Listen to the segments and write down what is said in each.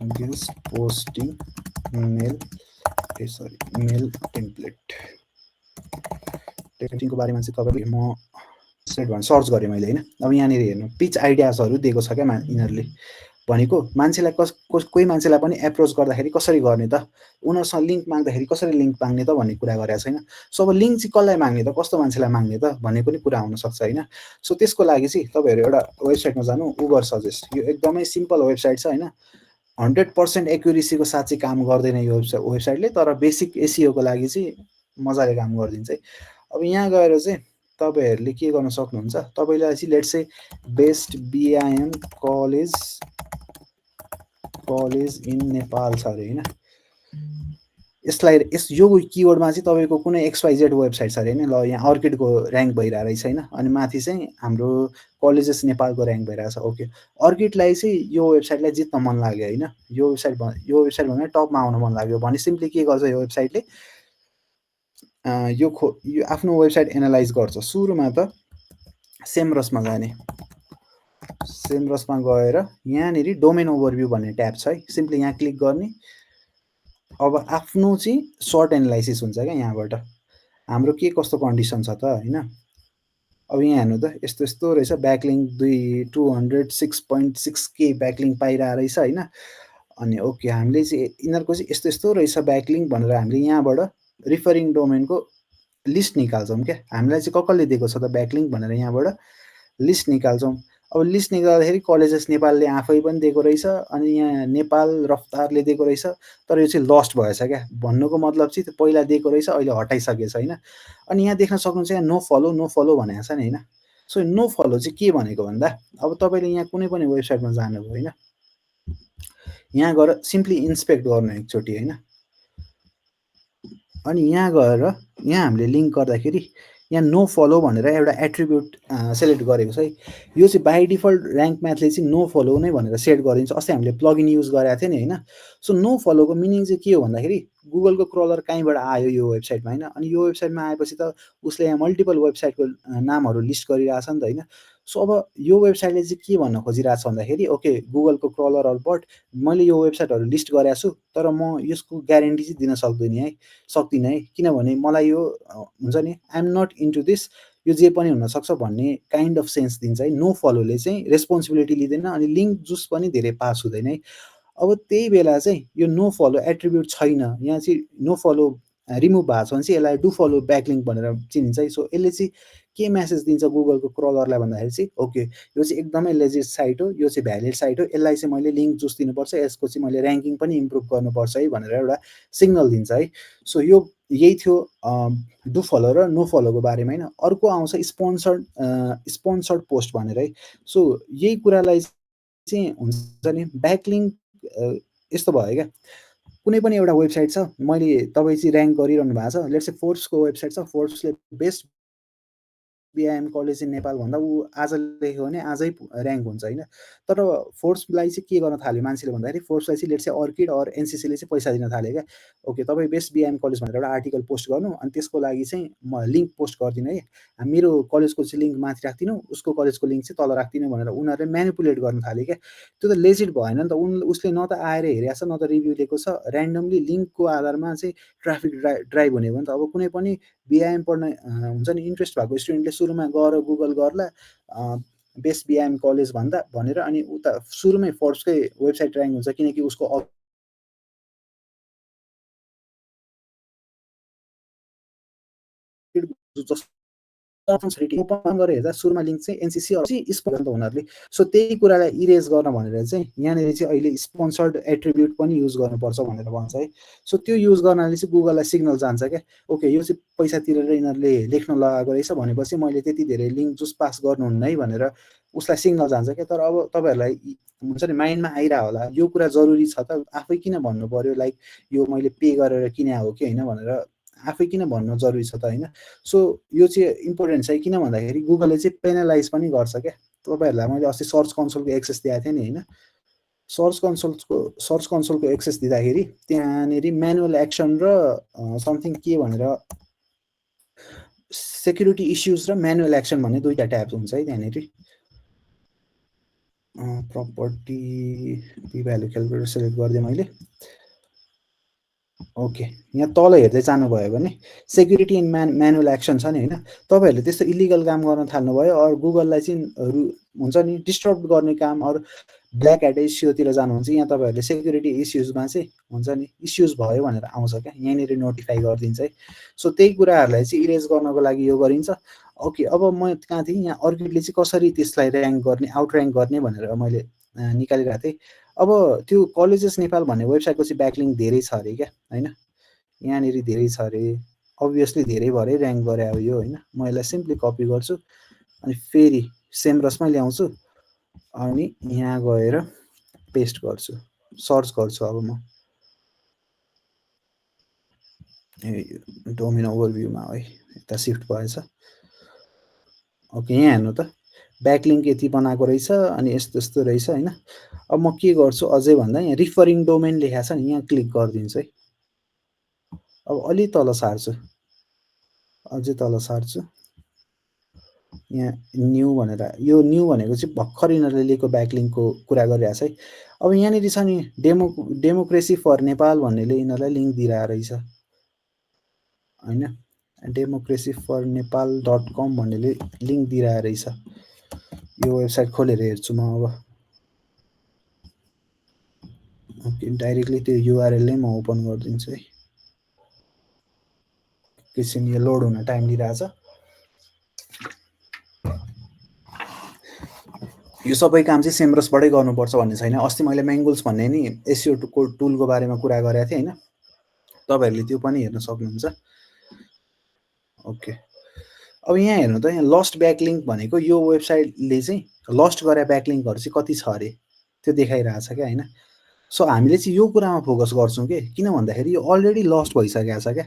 Guest posting मेल मेल टेम्प्लेटको बारेमा चाहिँ तपाईँले म सर्च गरेँ मैले होइन। अब यहाँनिर हेर्नु पिच आइडियाजहरू दिएको छ क्या यिनीहरूले भनेको मान्छेलाई कोही मान्छेलाई पनि एप्रोच गर्दाखेरि कसरी गर्ने त, उनीहरूसँग लिङ्क माग्दाखेरि कसरी लिङ्क माग्ने त भन्ने कुरा गरेको छैन। सो अब लिङ्क चाहिँ कसलाई माग्ने त, कस्तो मान्छेलाई माग्ने त भन्ने पनि कुरा हुनसक्छ होइन। सो त्यसको लागि चाहिँ तपाईँहरू एउटा वेबसाइटमा जानु, उबर सजेस्ट। यो एकदमै सिम्पल वेबसाइट छ होइन। 100% एक्युरेसीको साथ चाहिँ काम गर्दैन यो वेबसाइटले, तर बेसिक एसिओको लागि चाहिँ मजाले काम गरिदिन्छ है। अब यहाँ गएर चाहिँ तपाईँहरूले के गर्न सक्नुहुन्छ, तपाईँलाई चाहिँ let's say best BIM college in Nepal छ अरे होइन। यसलाई यो किवर्डमा चाहिँ तपाईँको कुनै XYZ वेबसाइट छ अरे होइन। ल यहाँ अर्किडको ऱ्याङ्क भइरहेको रहेछ होइन, अनि माथि चाहिँ हाम्रो कलेजेस नेपालको ऱ्याङ्क भइरहेको छ। ओके, अर्किडलाई चाहिँ यो वेबसाइटलाई जित्न मन लाग्यो होइन, यो वेबसाइटभन्दा टपमा आउन मन लाग्यो भने सिम्पली के गर्छ यो वेबसाइटले, यो आफ्नो वेबसाइट एनालाइज गर्छ। सुरुमा त सेमरसमा जाने, सेमरसमा गएर यहाँनिर डोमेन ओभरभ्यू भन्ने ट्याब छ है, सिम्पली यहाँ क्लिक गर्ने। अब आफ्नो चाहिँ सर्ट एनालाइसिस हुन्छ क्या यहाँबाट, हाम्रो के कस्तो कन्डिसन छ त होइन। अब यहाँ हेर्नु त यस्तो यस्तो रहेछ, ब्याकलिङ 206.6K ब्याकलिङ पाइरहेको रहेछ होइन। अनि ओके, हामीले चाहिँ यिनीहरूको चाहिँ यस्तो यस्तो रहेछ ब्याकलिङ भनेर हामीले यहाँबाट रिफरिङ डोमेनको लिस्ट निकाल्छौँ क्या। हामीलाई चाहिँ कसले दिएको छ त ब्याकलिङ भनेर यहाँबाट लिस्ट निकाल्छौँ। अब लिस्ट निकाल्दाखेरि कलेजेस नेपालले आफै पनि दिएको रहेछ, अनि यहाँ नेपाल रफ्तारले दिएको रहेछ, तर यो चाहिँ लस्ट भएछ क्या। भन्नुको मतलब चाहिँ त्यो पहिला दिएको रहेछ, अहिले हटाइसकेछ होइन। अनि यहाँ देख्न सक्नुहुन्छ यहाँ नो फलो भनेको छ नि होइन। सो नो फलो चाहिँ के भनेको भन्दा, अब तपाईँले यहाँ कुनै पनि वेबसाइटमा जानुभयो होइन, यहाँ गएर सिम्पली इन्सपेक्ट गर्नु एकचोटि होइन। अनि यहाँ गएर यहाँ हामीले लिङ्क गर्दाखेरि यहाँ नो फलो भनेर एउटा एट्रिब्युट सेलेक्ट गरेको छ है। यो चाहिँ बाई डिफल्ट ऱ्याङ्क म्याथले चाहिँ नो फलो नै भनेर सेट गरिदिन्छ। अस्ति हामीले प्लगइन युज गरेको थियो नि होइन। सो नो फलोको मिनिङ चाहिँ के हो भन्दाखेरि गुगलको क्रलर कहीँबाट आयो यो वेबसाइटमा होइन, अनि यो वेबसाइटमा आएपछि त उसले यहाँ मल्टिपल वेबसाइटको नामहरू लिस्ट गरिरहेछ नि त होइन। सो अब यो वेबसाइटले चाहिँ के भन्न खोजिरहेको छ भन्दाखेरि ओके गुगलको क्रलरहरूबाट मैले यो वेबसाइटहरू लिस्ट गरेको छु, तर म यसको ग्यारेन्टी चाहिँ दिन सक्दिनँ है, किनभने मलाई यो हुन्छ नि आइएम नट इन्टु दिस, यो जे पनि हुनसक्छ भन्ने काइन्ड अफ सेन्स दिन्छ है। नो फलोले चाहिँ रेस्पोन्सिबिलिटी लिँदैन, अनि लिङ्क जुस पनि धेरै पास हुँदैन है। अब त्यही बेला चाहिँ यो नो फलो एट्रिब्युट छैन, यहाँ चाहिँ नो फलो रिमुभ भएको छ भने चाहिँ यसलाई डु फलो ब्याकलिङ्क भनेर चिनिन्छ है। सो यसले चाहिँ के मेसेज दिन्छ गुगलको क्रलरलाई भन्दाखेरि चाहिँ ओके यो चाहिँ एकदमै लेजिट साइट हो, यो चाहिँ भ्यालिड साइट हो, यसलाई चाहिँ मैले लिङ्क जुस दिनुपर्छ, यसको चाहिँ मैले ऱ्याङ्किङ पनि इम्प्रुभ गर्नुपर्छ है भनेर एउटा सिग्नल दिन्छ है। सो यो यही थियो डु फलो र नो फलोको बारेमा होइन। अर्को आउँछ स्पोन्सर्ड पोस्ट भनेर है। सो यही कुरालाई चाहिँ हुन्छ नि ब्याकलिङ्क यस्तो भयो क्या, कुनै पनि एउटा वेबसाइट छ, मैले तपाईँ चाहिँ ऱ्याङ्क गरिरहनु भएको छ, लेट्स से फोर्ब्सको वेबसाइट छ, फोर्ब्सले best BIM college in Nepal भन्दा ऊ आज लेख्यो भने आजै ऱ्याङ्क हुन्छ होइन। तर फोर्ब्सलाई चाहिँ के गर्न थाल्यो मान्छेले भन्दाखेरि फोर्ब्सलाई चाहिँ लेट्स से अर्किड अर एनसिसीले चाहिँ पैसा दिन थाल्यो क्या। ओके तपाईँ बेस्ट बिआइएम कलेज भनेर एउटा आर्टिकल पोस्ट गर्नु, अनि त्यसको लागि चाहिँ म लिङ्क पोस्ट गरिदिनु है, मेरो कलेजको चाहिँ लिङ्क माथि राखिदिनु, उसको कलेजको लिङ्क चाहिँ तल राखिदिनु भनेर उनीहरूले म्यानिपुलेट गर्न थाल्यो क्या। त्यो त लेजिट भएन नि त, उसले न त आएर हेरेको छ न त रिभ्यू दिएको छ, ऱ्यान्डमली लिङ्कको आधारमा चाहिँ ट्राफिक ड्राइभ हुने भयो नि त। अब कुनै पनि बिआइएम पढ्न हुन्छ नि इन्ट्रेस्ट भएको स्टुडेन्टले सुरुमा गएर गुगल गर्ला बेस्ट बिआइएम कलेज भन्दा भनेर, अनि उता सुरुमै फोर्ब्सकै वेबसाइट ऱ्याङ्क हुन्छ, किनकि उसको ओपन गरेर हेर्दा सुरुमा लिङ्क चाहिँ एनसिसी स्पोन्सर उनीहरूले। सो त्यही कुरालाई इरेज गर्न भनेर चाहिँ यहाँनिर चाहिँ अहिले स्पोन्सर्ड एट्रिब्युट पनि युज गर्नुपर्छ भनेर भन्छ है। सो त्यो युज गर्नाले चाहिँ गुगललाई सिग्नल जान्छ क्या, ओके यो चाहिँ पैसा तिरेर यिनीहरूले लेख्न लगाएको रहेछ भनेपछि मैले त्यति धेरै लिङ्क जुस पास गर्नुहुन्न है भनेर उसलाई सिग्नल जान्छ क्या। तर अब तपाईँहरूलाई हुन्छ नि माइन्डमा आइरह होला यो कुरा जरुरी छ त, आफै किन भन्नु पर्यो, लाइक यो मैले पे गरेर किने हो कि होइन भनेर आफै किन भन्नु जरुरी छ त होइन। सो यो चाहिँ इम्पोर्टेन्ट छ किन भन्दाखेरि गुगलले चाहिँ पेनलाइज पनि गर्छ क्या। तपाईँहरूलाई मैले अस्ति सर्च कन्सोलको एक्सेस दिएको थिएँ नि होइन, सर्च कन्सोलको एक्सेस दिँदाखेरि त्यहाँनिर म्यानुअल एक्सन र समथिङ के भनेर सेक्युरिटी इस्युज र म्यानुअल एक्सन भन्ने दुईवटा ट्याब हुन्छ है त्यहाँनिर। Property P value calculator select गरिदिएँ मैले। ओके, यहाँ तल हेर्दै जानुभयो भने सेक्युरिटी एन्ड म्यानुअल एक्सन छ नि होइन, तपाईँहरूले त्यस्तो इलिगल काम गर्न थाल्नुभयो अरू गुगललाई चाहिँ हुन्छ नि डिस्टर्ब गर्ने काम अरू ब्ल्याक ह्याट इस्युतिर जानुहुन्छ, यहाँ तपाईँहरूले सेक्युरिटी इस्युजमा चाहिँ हुन्छ नि इस्युज भयो भनेर आउँछ क्या, यहाँनिर नोटिफाई गरिदिन्छ है। सो त्यही कुराहरूलाई चाहिँ इरेज गर्नको लागि यो गरिन्छ। ओके, अब म कहाँ थिएँ, यहाँ अर्किडले चाहिँ कसरी त्यसलाई ऱ्याङ्क गर्ने आउट ऱ्याङ्क गर्ने भनेर मैले निकालिरहेको थिएँ। अब त्यो कलेजेस नेपाल भन्ने वेबसाइटको चाहिँ ब्याकलिङ धेरै छ अरे क्या होइन, यहाँनिर धेरै छ अरे, अभियसली धेरै भएरै ऱ्याङ्क गरे अब यो होइन। म यसलाई सिम्पली कपी गर्छु अनि फेरि सेमरसमै ल्याउँछु अनि यहाँ गएर पेस्ट गर्छु, सर्च गर्छु। अब म डोमेन ओभरभ्यूमा है यता सिफ्ट भएछ। ओके, यहाँ हेर्नु त ब्याकलिङ्क यति बनाएको रहेछ अनि यस्तो यस्तो रहेछ होइन। अब म के गर्छु अझै भन्दा यहाँ रिफरिङ डोमेन लेखाएको छ नि, यहाँ क्लिक गरिदिन्छु है। अब अलि तल सार्छु, अझै तल सार्छु, यहाँ न्यू भनेर, यो न्यू भनेको चाहिँ भर्खर यिनीहरूले लिएको ब्याकलिङ्कको कुरा गरिरहेछ है। अब यहाँनिर छ नि डेमोक्रेसी फर नेपाल भन्नेले यिनीहरूलाई लिङ्क दिइरहेको रहेछ होइन, डेमोक्रेसी फर नेपाल .com भन्नेले लिङ्क दिइरहेको रहेछ। यो वेबसाइट खोलेर हेर्छु म अब। ओके, डाइरेक्टली त्यो युआरएल नै म ओपन गरिदिन्छु है, एकैछिन यो लोड हुन टाइम लिइरहेछ। यो सबै काम चाहिँ सेमरसबाटै गर्नुपर्छ भन्ने छैन। अस्ति मैले मेङ्गुल्स भन्ने नि एसइओ टुलको बारेमा कुरा गरेको थिएँ होइन, तपाईँहरूले त्यो पनि हेर्न सक्नुहुन्छ। ओके, अब यहाँ हेर्नु त, यहाँ लस्ट ब्याकलिङ्क भनेको यो वेबसाइटले चाहिँ लस्ट गरे ब्याकलिङ्कहरू चाहिँ कति छ अरे त्यो देखाइरहेछ क्या होइन। सो हामीले चाहिँ यो कुरामा फोकस गर्छौँ कि किन भन्दाखेरि यो अलरेडी लस्ट भइसकेको छ क्या।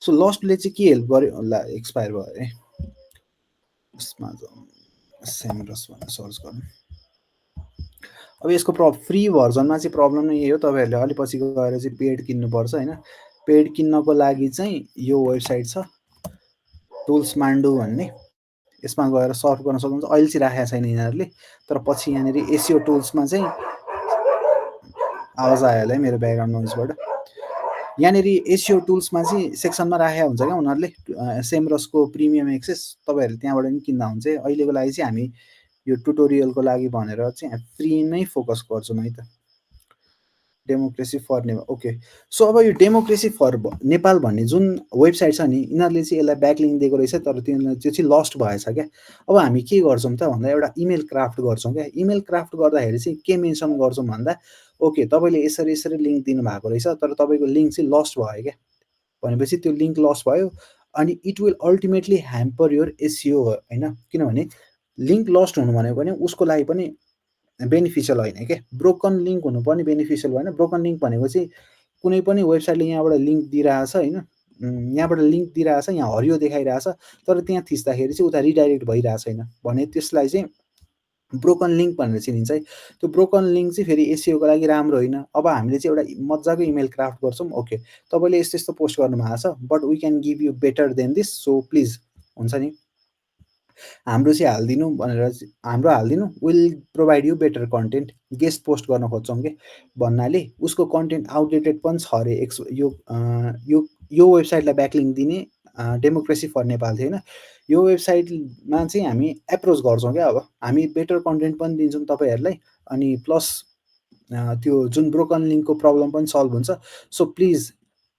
सो लस्टले चाहिँ के हेल्प गर्यो, ल एक्सपायर भयो अरे, यसमा सेमरस भनेर सर्च गर्नु। अब यसको फ्री भर्जनमा चाहिँ प्रब्लम नै यही हो, तपाईँहरूले अलि पछि गएर चाहिँ पेड किन्नुपर्छ होइन। पेड किन्नको लागि चाहिँ यो वेबसाइट छ टुल्स मान्डु भन्ने, यसमा गएर सर्च गर्न सक्नुहुन्छ। अहिले चाहिँ राखेको छैन यिनीहरूले, तर पछि यहाँनिर एसियो टुल्समा चाहिँ आवाज आयो होला है मेरो ब्याकग्राउन्ड नोइजबाट। यहाँनिर एसियो टुल्समा चाहिँ सेक्सनमा राखेको हुन्छ क्या उनीहरूले सेमरसको प्रिमियम एक्सेस, तपाईँहरूले त्यहाँबाट पनि किन्दा हुन्छ। अहिलेको लागि चाहिँ हामी यो ट्युटोरियलको लागि भनेर चाहिँ फ्री नै फोकस गर्छौँ है त। Democracy for Nepal, okay. So अब यो डेमोक्रेसी फर नेपाल भन्ने जुन वेबसाइट छ नि, यिनीहरूले चाहिँ यसलाई ब्याकलिङ दिएको रहेछ, तर त्यो चाहिँ लस्ट भएछ क्या। अब हामी के गर्छौँ त भन्दा एउटा इमेल क्राफ्ट गर्छौँ क्या। इमेल क्राफ्ट गर्दाखेरि चाहिँ के मेन्सन गर्छौँ भन्दा, ओके तपाईँले यसरी यसरी लिङ्क दिनुभएको रहेछ तर तपाईँको लिङ्क चाहिँ लस्ट भयो क्या, भनेपछि त्यो लिङ्क लस्ट भयो अनि it will ultimately hamper your SEO होइन। किनभने लिङ्क लस्ट हुनु भनेको पनि उसको लागि पनि बेनिफिसियल होइन क्या, ब्रोकन लिङ्क हुनु पनि बेनिफिसियल भएन। ब्रोकन लिङ्क भनेको चाहिँ कुनै पनि वेबसाइटले यहाँबाट लिङ्क दिइरहेछ होइन, यहाँबाट लिङ्क दिइरहेछ, यहाँ हरियो देखाइरहेछ, तर त्यहाँ थिच्दाखेरि चाहिँ उता रिडाइरेक्ट भइरहेको छैन भने त्यसलाई चाहिँ ब्रोकन लिङ्क भनेर चिनिन्छ है। त्यो ब्रोकन लिङ्क चाहिँ फेरि एसिओको लागि राम्रो होइन। अब हामीले चाहिँ एउटा मजाको इमेल क्राफ्ट गर्छौँ, ओके तपाईँले यस्तो यस्तो पोस्ट गर्नुभएको छ but we can give you better than this, so please हुन्छ नि हाम्रो चाहिँ हालिदिनु भनेर, हाम्रो हालिदिनु, will provide you better content, guest post गर्न खोज्छौँ कि भन्नाले उसको कन्टेन्ट आउटडेटेड पनि छ अरे। यो वेबसाइटलाई ब्याकलिङ दिने डेमोक्रेसी फर नेपाल थियो होइन, यो वेबसाइटमा चाहिँ हामी एप्रोच गर्छौँ क्या। अब हामी बेटर कन्टेन्ट पनि दिन्छौँ तपाईँहरूलाई अनि प्लस त्यो जुन ब्रोकन लिङ्कको प्रब्लम पनि सल्भ हुन्छ। So please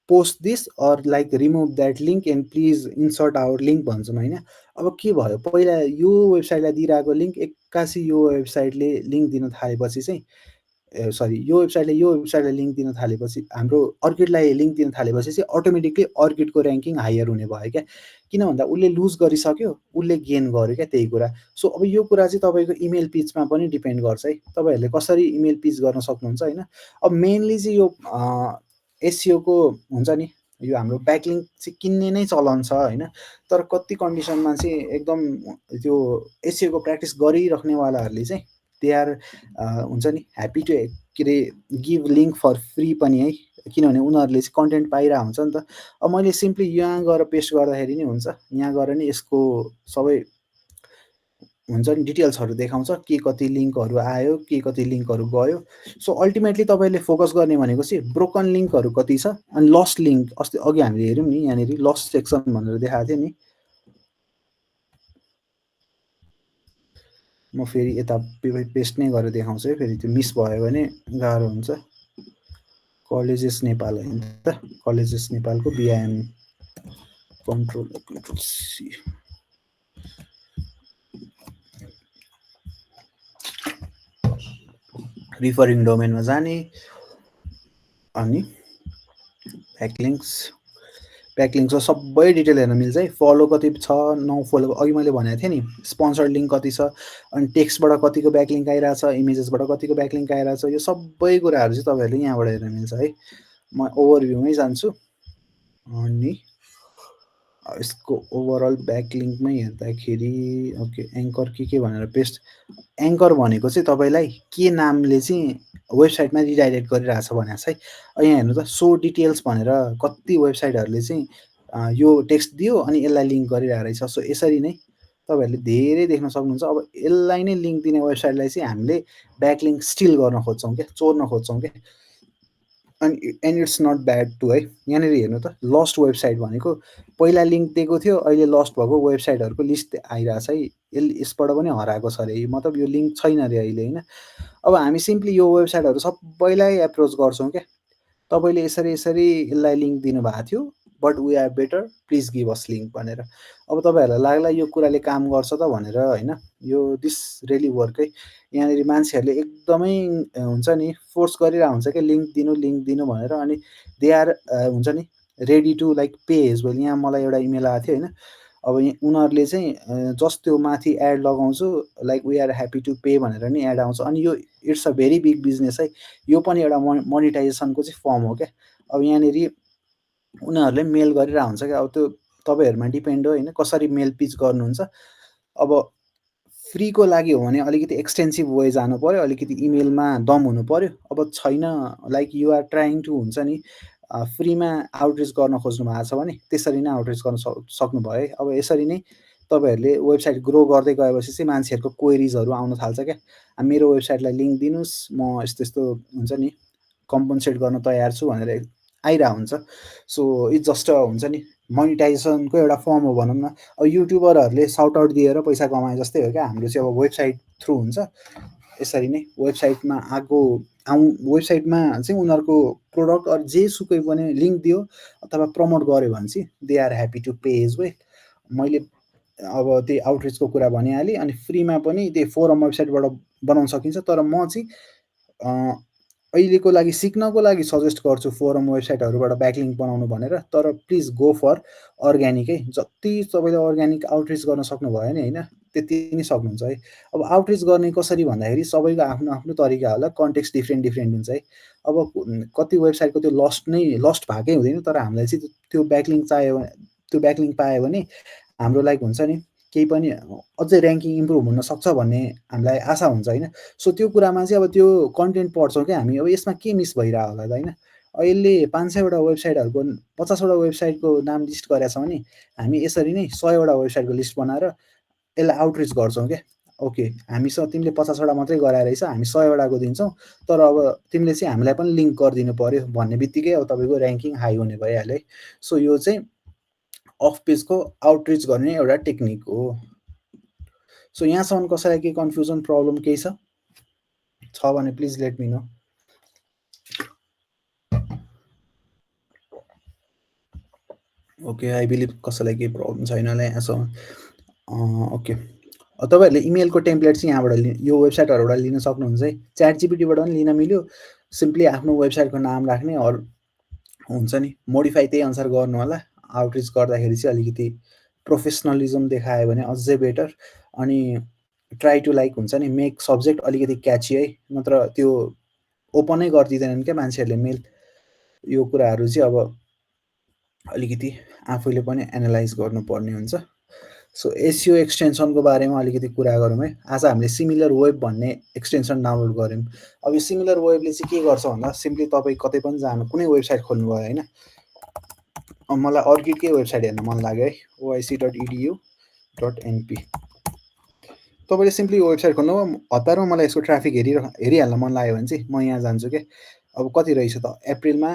post this or like remove that link and please insert our link भन्छौँ होइन। अब के भयो, पहिला यो वेबसाइटलाई दिइरहेको लिङ्क एक्कासी यो वेबसाइटले लिङ्क दिन थालेपछि चाहिँ यो वेबसाइटलाई लिङ्क दिन थालेपछि, हाम्रो अर्किडलाई लिङ्क दिन थालेपछि चाहिँ अटोमेटिकली अर्किडको ऱ्याङ्किङ हायर हुने भयो क्या। किन भन्दा उसले लुज गरिसक्यो, उसले गेन गर्यो क्या, त्यही कुरा। सो अब यो कुरा चाहिँ तपाईँको इमेल पिचमा पनि डिपेन्ड गर्छ है, तपाईँहरूले कसरी इमेल पिच गर्न सक्नुहुन्छ होइन। अब मेनली चाहिँ यो एसिओको हुन्छ नि, यो हाम्रो ब्याकलिङ चाहिँ किन्ने नै चलन छ होइन, तर कति कन्डिसनमा चाहिँ एकदम त्यो एसिओको प्र्याक्टिस गरिराख्नेवालाहरूले चाहिँ दे आर हुन्छ नि ह्याप्पी टु के अरे गिभ लिङ्क फर फ्री पनि है, किनभने उनीहरूले चाहिँ कन्टेन्ट पाइरहेको हुन्छ नि त। अब मैले सिम्पली यहाँ गएर पेस्ट गर्दाखेरि नि हुन्छ, यहाँ गएर नि यसको सबै हुन्छ नि डिटेल्सहरू देखाउँछ के कति लिङ्कहरू आयो के कति लिङ्कहरू गयो। सो अल्टिमेटली तपाईँले फोकस गर्ने भनेको चाहिँ ब्रोकन लिङ्कहरू कति छ अनि लस्ट लिङ्क अस्ति अघि हामीले हेऱ्यौँ नि यहाँनिर लस्ट सेक्सन भनेर देखाएको थियो नि। म फेरि यता पेस्ट नै गरेर देखाउँछु है, फेरि त्यो मिस भयो भने गाह्रो हुन्छ। कलेजेस नेपाल होइन त, कलेजेस नेपालको बिआइएम कन्ट्रोल सी रिफरिङ डोमेनमा जाने अनि ब्याकलिङ्क्समा सबै डिटेल हेर्न मिल्छ है। फलो कति छ नफलो अघि मैले भनेको थिएँ नि, स्पोन्सर्ड लिङ्क कति छ अनि टेक्स्टबाट कतिको ब्याकलिङ्क आइरहेछ, इमेजेसबाट कतिको ब्याकलिङ्क आइरहेछ, यो सबै कुराहरू चाहिँ तपाईँहरूले यहाँबाट हेर्न मिल्छ है। म ओभरभ्यूमै जान्छु अनि यसको ओभरअल ब्याकलिङ्कमै हेर्दाखेरि ओके एङ्कर के भनेर पेस्ट। एङ्कर भनेको चाहिँ तपाईँलाई के नामले चाहिँ वेबसाइटमा रिडाइरेक्ट गरिरहेछ भनेको छ है। यहाँ हेर्नु त सो डिटेल्स भनेर कति वेबसाइटहरूले चाहिँ यो टेक्स्ट दियो अनि यसलाई लिङ्क गरिरहेको रहेछ। सो यसरी नै तपाईँहरूले धेरै देख्न सक्नुहुन्छ। अब यसलाई नै लिङ्क दिने वेबसाइटलाई चाहिँ हामीले ब्याकलिङ्क स्टिल गर्न खोज्छौँ क्या, चोर्न खोज्छौँ क्या। अनि and it's not bad too है। यहाँनिर हेर्नु त लस्ट वेबसाइट भनेको पहिला लिङ्क दिएको थियो, अहिले लस्ट भएको वेबसाइटहरूको लिस्ट आइरहेछ है। यसबाट पनि हराएको छ अरे, मतलब यो लिङ्क छैन अरे अहिले होइन। अब हामी सिम्पली यो वेबसाइटहरू सबैलाई एप्रोच गर्छौँ क्या, तपाईँले यसरी यसरी यसलाई लिङ्क दिनुभएको थियो but we are better please give us link भनेर। अब तपाईँहरूलाई लाग्ला यो कुराले काम गर्छ त भनेर होइन, यो दिस रियली वर्क है। यहाँनिर मान्छेहरूले एकदमै हुन्छ नि फोर्स गरिरहेको हुन्छ क्या लिङ्क दिनु भनेर, अनि दे आर हुन्छ नि ready to like pay as well. यहाँ मलाई एउटा इमेल आएको थियो होइन, अब उनीहरूले चाहिँ जस्ट त्यो माथि एड लगाउँछु like we are happy to pay भनेर नि एड आउँछ। अनि यो it's a very big business है, यो पनि एउटा मोनिटाइजेसनको चाहिँ फर्म हो क्या। अब यहाँनिर उनीहरूले मेल गरिरहेको हुन्छ क्या, अब त्यो तपाईँहरूमा डिपेन्ड हो होइन कसरी मेल पिच गर्नुहुन्छ। अब फ्रीको लागि हो भने अलिकति एक्सटेन्सिभ वे जानु पऱ्यो, अलिकति इमेलमा दम हुनु पऱ्यो। अब छैन like you are trying to हुन्छ नि फ्रीमा आउटरिच गर्न खोज्नु भएको छ भने त्यसरी नै आउटरिच गर्न सक्नुभयो है। अब यसरी नै तपाईँहरूले वेबसाइट ग्रो गर्दै गएपछि चाहिँ मान्छेहरूको क्वेरिजहरू आउन थाल्छ क्या, मेरो वेबसाइटलाई लिङ्क दिनुहोस् म यस्तो यस्तो हुन्छ नि कम्पनसेट गर्न तयार छु भनेर आइरहेको हुन्छ। सो इट्स जस्ट हुन्छ नि मोनिटाइजेसनको एउटा फर्म हो भनौँ न। अब युट्युबरहरूले साउट आउट दिएर पैसा कमाए जस्तै हो क्या, हाम्रो चाहिँ अब वेबसाइट थ्रु हुन्छ। यसरी नै वेबसाइटमा वेबसाइटमा चाहिँ उनीहरूको प्रोडक्ट अरू जेसुकै पनि लिङ्क दियो अथवा प्रमोट गऱ्यो भने चाहिँ they are happy to pay as well. मैले अब त्यही आउटरिचको कुरा भनिहालेँ। अनि फ्रीमा पनि त्यही फोरम वेबसाइटबाट बनाउन सकिन्छ, तर म चाहिँ अहिलेको लागि सिक्नको लागि सजेस्ट गर्छु फोरम वेबसाइटहरूबाट ब्याकलिङ्क बनाउनु भनेर। तर प्लिज गो फर अर्ग्यानिक है, जति तपाईँले अर्ग्यानिक आउटरिच गर्न सक्नुभयो नि होइन त्यति नै सक्नुहुन्छ है। अब आउटरिच गर्ने कसरी भन्दाखेरि सबैको आफ्नो आफ्नो तरिका होला, कन्टेक्स्ट डिफ्रेन्ट हुन्छ है। अब कति वेबसाइटको त्यो लस्ट भएकै हुँदैन, तर हामीलाई चाहिँ त्यो ब्याकलिङ्क पायो भने हाम्रो लाइक हुन्छ नि केही पनि अझै ऱ्याङ्किङ इम्प्रुभ हुनसक्छ भन्ने हामीलाई आशा हुन्छ होइन। सो त्यो कुरामा चाहिँ अब त्यो कन्टेन्ट पढ्छौँ क्या हामी, अब यसमा के मिस भइरहेको होला त होइन। अहिले 500वटा वेबसाइटहरूको 50वटा वेबसाइटको नाम लिस्ट गरेका छौँ भने हामी यसरी नै 100वटा वेबसाइटको लिस्ट बनाएर यसलाई आउटरिच गर्छौँ क्या। ओके हामीसँग तिमीले 50वटा मात्रै गराएर रहेछ, हामी 100वटाको दिन्छौँ, तर अब तिमीले चाहिँ हामीलाई पनि लिङ्क गरिदिनु पऱ्यो भन्ने बित्तिकै अब तपाईँको ऱ्याङ्किङ हाई हुने भइहाल्यो है। सो यो चाहिँ अफ पेजको आउटरिच गर्ने एउटा टेक्निक हो। सो यहाँसम्म कसैलाई केही कन्फ्युजन प्रब्लम केही छ भने please let me know. Okay I believe कसैलाई केही प्रब्लम छैन होला यहाँसम्म। ओके तपाईँहरूले इमेलको टेम्प्लेट चाहिँ यहाँबाट यो वेबसाइटहरूबाट लिन सक्नुहुन्छ है। च्याट जिपिटीबाट पनि लिन मिल्यो, सिम्पली आफ्नो वेबसाइटको नाम राख्ने अरू हुन्छ नि मोडिफाई त्यही अनुसार गर्नु होला। आउटरिच गर्दाखेरि चाहिँ अलिकति प्रोफेसनलिजम देखायो भने अझै बेटर। अनि ट्राई टु लाइक हुन्छ नि मेक सब्जेक्ट अलिकति क्याची है, नत्र त्यो ओपनै गरिदिँदैनन् क्या मान्छेहरूले मेल। यो कुराहरू चाहिँ अब अलिकति आफूले पनि एनालाइज गर्नुपर्ने हुन्छ। सो एसइओ एक्सटेन्सनको बारेमा अलिकति कुरा गरौँ है। आज हामीले सिमिलर वेब भन्ने एक्सटेन्सन डाउनलोड गऱ्यौँ। अब यो सिमिलर वेबले चाहिँ के गर्छ भन्दा सिम्पली तपाईँ कतै पनि जानु कुनै वेबसाइट खोल्नुभयो होइन, मलाई अर्किडकै वेबसाइट हेर्न मन लाग्यो है, oic.edu.np। तपाईँले सिम्पली वेबसाइट खोल्नुभयो, हतारमा मलाई यसको ट्राफिक हेरिहाल्न मन लाग्यो भने चाहिँ म यहाँ जान्छु क्या। अब कति रहेछ त अप्रिलमा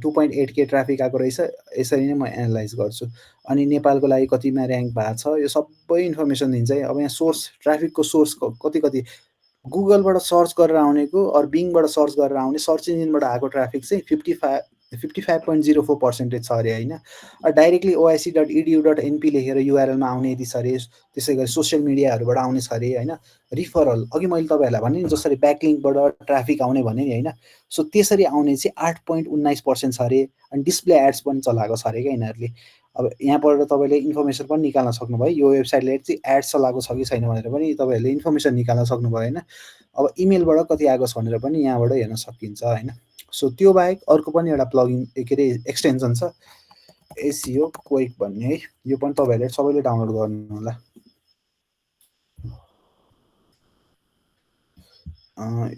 2.8K ट्राफिक आएको रहेछ, यसरी नै म एनालाइज गर्छु। अनि नेपालको लागि कतिमा ऱ्याङ्क भएको छ, यो सबै इन्फर्मेसन दिन्छ है। अब यहाँ सोर्स ट्राफिकको सोर्स कति कति गुगलबाट सर्च गरेर आउनेको अरू बिङबाट सर्च गरेर आउने सर्च इन्जिनबाट आएको ट्राफिक चाहिँ 55.04% छ अरे होइन। डाइरेक्टली oic.edu.np लेखेर युआरएलमा आउने यति छ अरे। त्यसै गरी सोसियल मिडियाहरूबाट आउने छ अरे होइन। रिफरल अघि मैले तपाईँहरूलाई भने नि जसरी ब्याकलिङ्कबाट ट्राफिक आउने भने नि होइन, सो त्यसरी आउने चाहिँ 8.19% छ अरे। अनि डिस्प्ले एड्स पनि चलाएको छ अरे क्या यिनीहरूले। अब यहाँबाट तपाईँले इन्फर्मेसन पनि निकाल्न सक्नुभयो, यो वेबसाइटले चाहिँ एड्स चलाएको छ कि छैन भनेर पनि तपाईँहरूले इन्फर्मेसन निकाल्न सक्नुभयो होइन। अब इमेलबाट कति आएको छ भनेर पनि यहाँबाट हेर्न सकिन्छ होइन। सो त्यो बाहेक अर्को पनि एउटा प्लगइन के अरे एक्सटेन्सन छ, एसियो क्वेक भन्ने है। यो पनि तपाईँहरूले सबैले डाउनलोड गर्नु होला।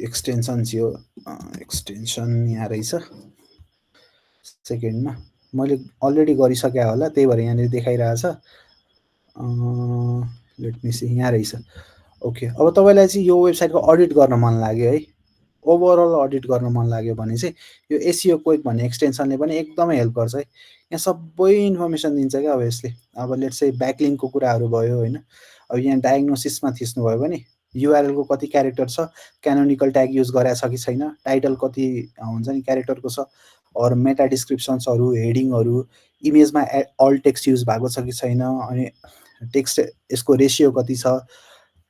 एक्सटेन्सन थियो, एक्सटेन्सन यहाँ रहेछ सेकेन्डमा, मैले अलरेडी गरिसकेँ होला त्यही भएर यहाँनिर देखाइरहेछ। लेट मी सी, यहाँ रहेछ। ओके, अब तपाईँलाई चाहिँ यो वेबसाइटको अडिट गर्न मन लाग्यो है, ओभरअल अडिट गर्न मन लाग्यो भने चाहिँ यो एसियो क्वेक भन्ने एक्सटेन्सनले पनि एकदमै हेल्प गर्छ है। यहाँ सबै इन्फर्मेसन दिन्छ क्या। अब यसले अब लेट्स से ब्याकलिङ्कको कुराहरू भयो होइन। अब यहाँ डायग्नोसिसमा थिच्नुभयो भने युआरएलको कति क्यारेक्टर छ, क्यानोनिकल ट्याग युज गरेको छ कि छैन, टाइटल कति हुन्छ नि क्यारेक्टरको छ, अरू मेटा डिस्क्रिप्सन्सहरू, हेडिङहरू, इमेजमा अल टेक्स्ट युज भएको छ कि छैन, अनि टेक्स्ट यसको रेसियो कति छ,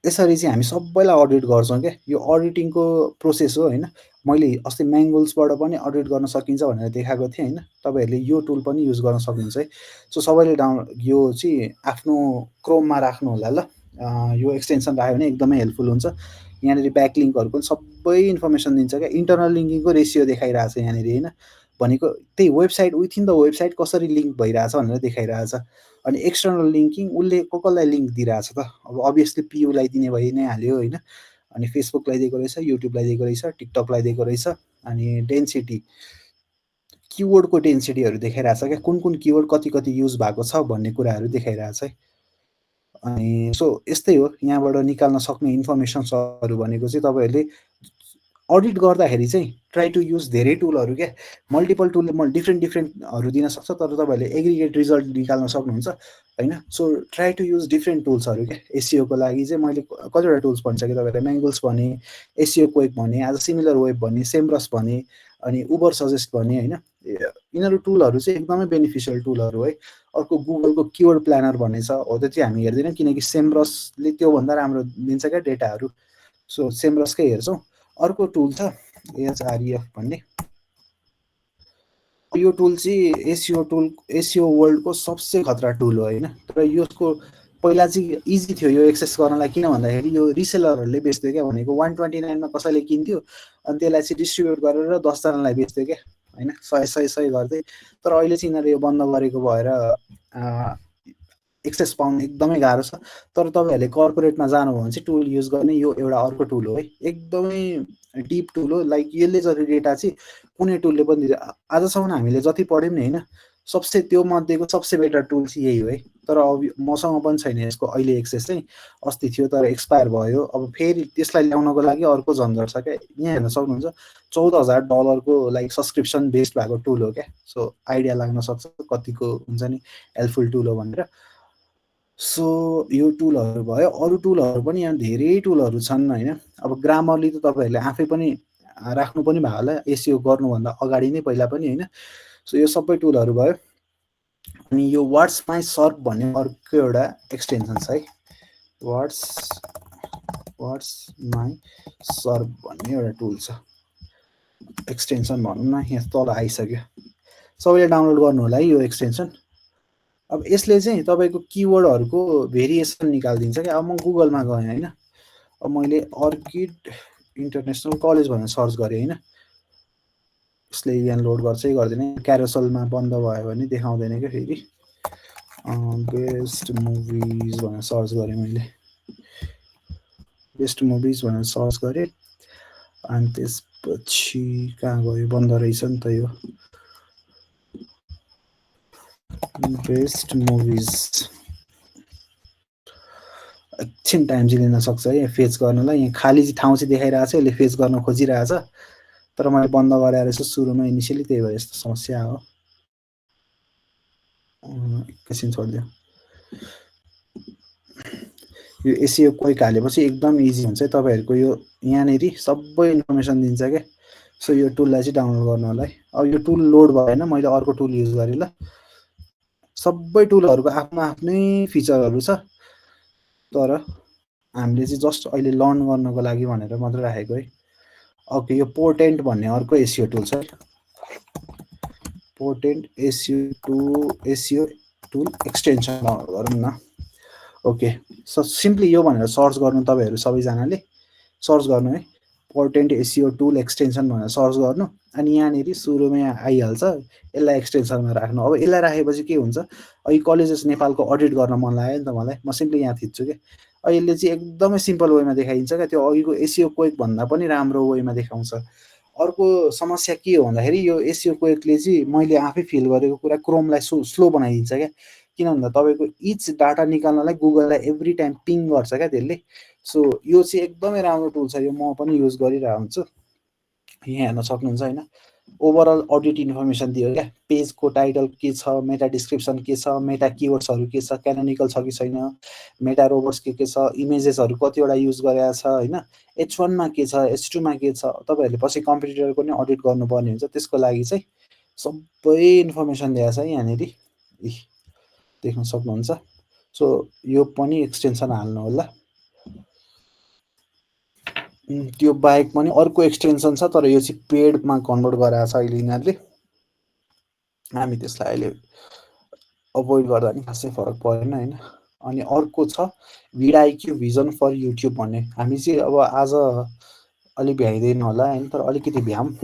यसरी चाहिँ हामी सबैलाई अडिट गर्छौँ क्या। यो अडिटिङको प्रोसेस हो होइन। मैले अस्ति म्याङ्गोल्सबाट पनि अडिट गर्न सकिन्छ भनेर देखाएको थिएँ होइन। तपाईँहरूले यो टुल पनि युज गर्न सक्नुहुन्छ है। सो सबैले यो चाहिँ आफ्नो क्रोममा राख्नु होला ल। यो एक्सटेन्सन राख्यो भने एकदमै हेल्पफुल हुन्छ। यहाँनिर ब्याकलिङ्कहरूको पनि सबै इन्फर्मेसन दिन्छ क्या। इन्टरनल लिङ्किङको रेसियो देखाइरहेको छ यहाँनिर होइन। भनेको त्यही वेबसाइट विथिन द वेबसाइट कसरी लिङ्क भइरहेछ भनेर देखाइरहेछ। अनि एक्सटर्नल लिङ्किङ उसले कसलाई लिङ्क दिइरहेछ त, अब अभियसली पियुलाई दिने भइ नै हाल्यो होइन। अनि फेसबुकलाई दिएको रहेछ, युट्युबलाई दिएको रहेछ, टिकटकलाई दिएको रहेछ। अनि डेन्सिटी, किवर्डको डेन्सिटीहरू देखाइरहेछ क्या, कुन कुन किवर्ड कति कति युज भएको छ भन्ने कुराहरू देखाइरहेछ है। अनि सो यस्तै हो, यहाँबाट निकाल्न सक्ने इन्फर्मेसन्सहरू भनेको चाहिँ तपाईँहरूले अडिट गर्दाखेरि चाहिँ ट्राई टु युज धेरै टुलहरू क्या। मल्टिपल टुलले डिफ्रेन्टहरू दिन सक्छ, तर तपाईँहरूले एग्रिगेट रिजल्ट निकाल्न सक्नुहुन्छ होइन। So try to use different टुल्सहरू क्या। एसियोको लागि चाहिँ मैले कतिवटा टुल्स भनिसकेँ तपाईँहरूलाई, म्याङ्गल्स भने, एसियो क्वेक भने, आज सिमिलर वेब भने, सेमरस भने, अनि उबर सजेस्ट भने होइन। यिनीहरू टुलहरू चाहिँ एकदमै बेनिफिसियल टुलहरू है। अर्को गुगलको किवर्ड प्लानर भन्ने छ, हो त्यो चाहिँ हामी हेर्दैनौँ किनकि सेमरसले त्योभन्दा राम्रो दिन्छ क्या डेटाहरू। सो सेमरसकै हेर्छौँ। अर्को टुल छ एचआरइएफ भन्ने, यो टुल चाहिँ एसियो वर्ल्डको सबसे खतरा टुल हो होइन। तर यसको पहिला चाहिँ इजी थियो यो एक्सेस गर्नलाई, किन भन्दाखेरि यो रिसेलरहरूले बेच्थ्यो क्या। भनेको 129मा कसैले किन्थ्यो अनि त्यसलाई चाहिँ डिस्ट्रिब्युट गरेर 10जनालाई बेच्थ्यो क्या होइन, 100 गर्दै। तर अहिले चाहिँ यिनीहरूले यो बन्द गरेको भएर एक्सेस पाउनु एकदमै गाह्रो छ। तर तपाईँहरूले कर्पोरेटमा जानुभयो भने चाहिँ टुल युज गर्ने यो एउटा अर्को टुल हो है। एकदमै डिप टुल हो, लाइक यसले जति डेटा चाहिँ कुनै टुलले पनि दिन्छ। आजसम्म हामीले जति पढ्यौँ नि होइन, सबसे त्यो मध्येको सबसे बेटर टुल चाहिँ यही हो है। तर अब मसँग पनि छैन यसको अहिले एक्सेस चाहिँ, अस्ति थियो तर एक्सपायर भयो। अब फेरि त्यसलाई ल्याउनको लागि अर्को झन्झट छ क्या। यहाँ हेर्न सक्नुहुन्छ $14,000 लाइक सब्सक्रिप्सन बेस्ड भएको टुल हो क्या। सो आइडिया लाग्न सक्छ कतिको हुन्छ नि हेल्पफुल टुल हो भनेर। सो यो टुलहरू भयो, अरू टुलहरू पनि यहाँ धेरै टुलहरू छन् होइन। अब ग्रामरली त तपाईँहरूले आफै पनि राख्नु पनि भयो होला एसियो गर्नुभन्दा अगाडि नै पहिला पनि होइन। सो यो सबै टुलहरू भयो। अनि यो वाट्स माई सर्प भन्ने अर्को एउटा एक्सटेन्सन छ है। वाट्स माई सर्प भन्ने एउटा टुल छ, एक्सटेन्सन भनौँ न, यहाँ तल आइसक्यो। सबैले डाउनलोड गर्नु होला है यो एक्सटेन्सन। अब यसले चाहिँ तपाईँको किवर्डहरूको भेरिएसन निकालिदिन्छ क्या। अब म गुगलमा गएँ होइन, अब मैले अर्किड इन्टरनेसनल कलेज भनेर सर्च गरेँ होइन, यसले यहाँ लोड गर्छै गर्दैन, क्यारोसलमा बन्द भयो भने देखाउँदैन क्या फेरि। बेस्ट मुभिज भनेर सर्च गरेँ मैले, बेस्ट मुभिज भनेर सर्च गरेँ। अनि त्यसपछि कहाँ गयो, बन्द रहेछ नि त यो बेस्ट मुभिज। एकछिन टाइम चाहिँ लिन सक्छ है फेच गर्नलाई। यहाँ खाली ठाउँ चाहिँ देखाइरहेको छ, यसले फेच गर्न खोजिरहेछ। तर मैले बन्द गराएर यसो सुरुमा इनिसियली, त्यही भएर यस्तो समस्या हो। एकैछिन छोडिदियो। यो एसियो क्विक हालेपछि एकदम इजी हुन्छ है तपाईँहरूको। यो यहाँनिर सबै इन्फर्मेसन दिन्छ क्या। सो यो टुललाई चाहिँ डाउनलोड गर्नु होला है। अब यो टुल लोड भएन, मैले अर्को टुल युज गरेँ ल। सबै टुलहरूको आफ्नो आफ्नै फिचरहरू छ, तर हामीले चाहिँ जस्ट अहिले लर्न गर्नको लागि भनेर मात्र राखेको है। ओके, यो पोर्टेन्ट भन्ने अर्को एसियो टुल छ है। पोर्टेन्ट एसियो टुल एक्सटेन्सन डाउनलोड गरौँ न। ओके, सो सिम्पली यो भनेर सर्च गर्नु, तपाईँहरू सबैजनाले सर्च गर्नु है। पोर्टेन्ट एसियो टुल एक्सटेन्सन भनेर सर्च गर्नु, अनि यहाँनिर सुरुमै आइहाल्छ। यसलाई एक्सटेन्सनमा राख्नु। अब यसलाई राखेपछि के हुन्छ, अहिले कलेजेस नेपालको अडिट गर्न मन लाग्यो नि त मलाई। म सिम्पली यहाँ थिच्छु क्या। अहिले चाहिँ एकदमै सिम्पल वेमा देखाइदिन्छ क्या। त्यो अघिको एसियो क्वेक भन्दा पनि राम्रो वेमा देखाउँछ। अर्को समस्या के हो भन्दाखेरि, यो एसियो क्वेकले चाहिँ मैले आफै फिल गरेको कुरा, क्रोमलाई स्लो बनाइदिन्छ क्या। किन भन्दा तपाईँको इच डाटा निकाल्नलाई गुगललाई एभ्री टाइम पिङ गर्छ क्या त्यसले। सो यो चाहिँ एकदमै राम्रो टुल छ, यो म पनि युज गरिरहेको हुन्छु। यहाँ हेर्न सक्नुहुन्छ होइन, ओभरअल अडिट इन्फर्मेसन दियो क्या। पेजको टाइटल के छ, मेटा डिस्क्रिप्सन के छ, मेटा किवर्ड्सहरू के छ, क्यानोनिकल छ कि छैन, मेटा रोबर्ट्स के छ, इमेजेसहरू कतिवटा युज गरेका छ होइन, H1मा के छ, H2मा के छ। तपाईँहरूले पछि कम्पिटिटरको पनि अडिट गर्नुपर्ने हुन्छ, त्यसको लागि चाहिँ सबै इन्फर्मेसन दिएको छ है यहाँनिर। देख्न सक्नुहुन्छ। सो यो पनि एक्सटेन्सन हाल्नु होला। त्यो बाहेक पनि अर्को एक्सटेन्सन छ, तर यो चाहिँ पेडमा कन्भर्ट गराएको छ अहिले यिनीहरूले। हामी त्यसलाई अहिले अभोइड गर्दा नि खासै फरक परेन होइन। अनि अर्को छ भिडाइक्यू भिजन फर युट्युब भन्ने। हामी चाहिँ अब आज अलिक भ्याइँदैन होला होइन, तर अलिकति भ्याम।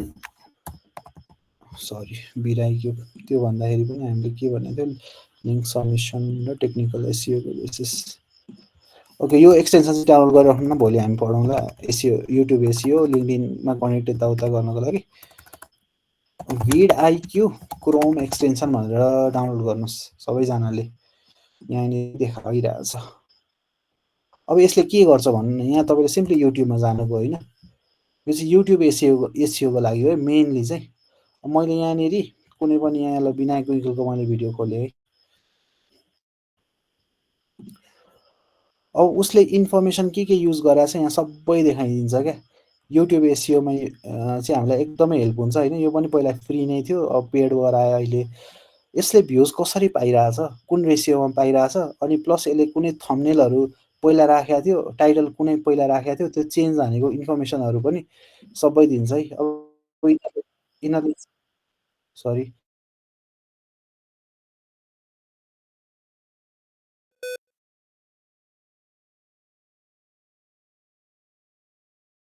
सरी, भिडाइक्यू त्यो भन्दाखेरि पनि हामीले के भनेको थियो, लिङ्क सबमिसन र टेक्निकल एसियोको बेसिस। ओके, यो एक्सटेन्सन चाहिँ डाउनलोड गरेर राख्नु न, भोलि हामी पढौँला। एसियो, युट्युब एसियो, लिङ्कडिनमा कनेक्ट यताउता गर्नको लागि भिड आइक्यू क्रोम एक्सटेन्सन भनेर डाउनलोड गर्नुहोस् सबैजनाले। यहाँनिर देखाइरहेछ। अब यसले के गर्छ भन्नु न, यहाँ तपाईँले सिम्पली युट्युबमा जानुभयो होइन। यो चाहिँ युट्युब एसियोको लागि हो है मेनली चाहिँ। मैले यहाँनिर कुनै पनि यहाँलाई विनायक गुइगलको मैले भिडियो खोलेँ है। अब उसले इन्फर्मेसन के युज गरेर छ यहाँ सबै देखाइदिन्छ क्या। युट्युब एसियोमा चाहिँ हामीलाई एकदमै हेल्प हुन्छ होइन। यो पनि पहिला फ्री नै थियो, अब पेड गरायो अहिले। यसले भ्युज कसरी पाइरहेछ, कुन रेसियोमा पाइरहेछ, अनि प्लस यसले कुनै थम्बनेलहरू पहिला राखेको थियो, टाइटल कुनै पहिला राखेको थियो, त्यो चेन्ज हानेको इन्फर्मेसनहरू पनि सबै दिन्छ है। अब यिनीहरूले सरी